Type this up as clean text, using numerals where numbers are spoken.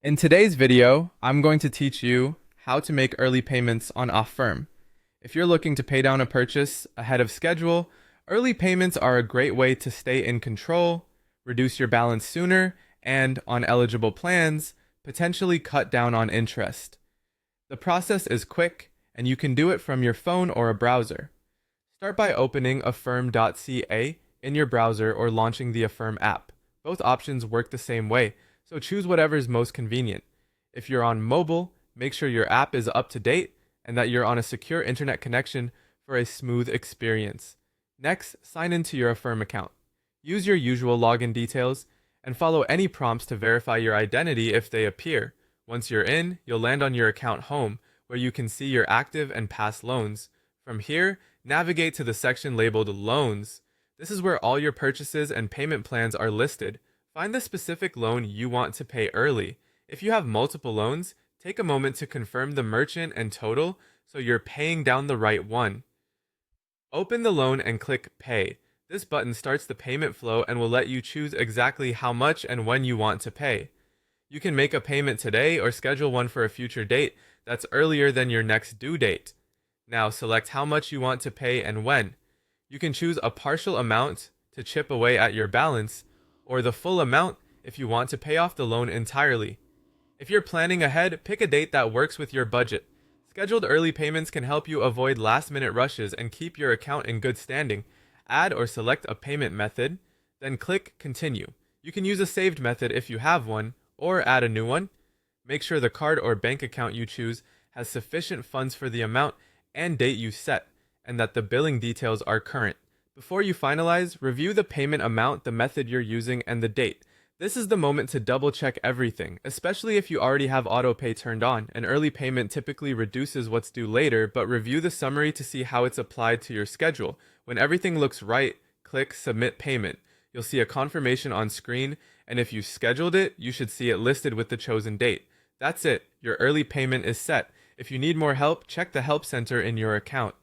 In today's video, I'm going to teach you how to make early payments on Affirm. If you're looking to pay down a purchase ahead of schedule, early payments are a great way to stay in control, reduce your balance sooner, and, on eligible plans, potentially cut down on interest. The process is quick, and you can do it from your phone or a browser. Start by opening affirm.ca in your browser or launching the Affirm app. Both options work the same way, so choose whatever is most convenient. If you're on mobile, make sure your app is up to date and that you're on a secure internet connection for a smooth experience. Next, sign into your Affirm account. Use your usual login details and follow any prompts to verify your identity if they appear. Once you're in, you'll land on your account home, where you can see your active and past loans. From here, navigate to the section labeled Loans. This is where all your purchases and payment plans are listed. Find the specific loan you want to pay early. If you have multiple loans, take a moment to confirm the merchant and total so you're paying down the right one. Open the loan and click Pay. This button starts the payment flow and will let you choose exactly how much and when you want to pay. You can make a payment today or schedule one for a future date that's earlier than your next due date. Now select how much you want to pay and when. You can choose a partial amount to chip away at your balance, or the full amount if you want to pay off the loan entirely. If you're planning ahead, pick a date that works with your budget. Scheduled early payments can help you avoid last-minute rushes and keep your account in good standing. Add or select a payment method, then click Continue. You can use a saved method if you have one, or add a new one. Make sure the card or bank account you choose has sufficient funds for the amount and date you set, and that the billing details are current. Before you finalize, review the payment amount, the method you're using, and the date. This is the moment to double check everything, especially if you already have autopay turned on. An early payment typically reduces what's due later, but review the summary to see how it's applied to your schedule. When everything looks right, click Submit Payment. You'll see a confirmation on screen, and if you scheduled it, you should see it listed with the chosen date. That's it. Your early payment is set. If you need more help, check the help center in your account.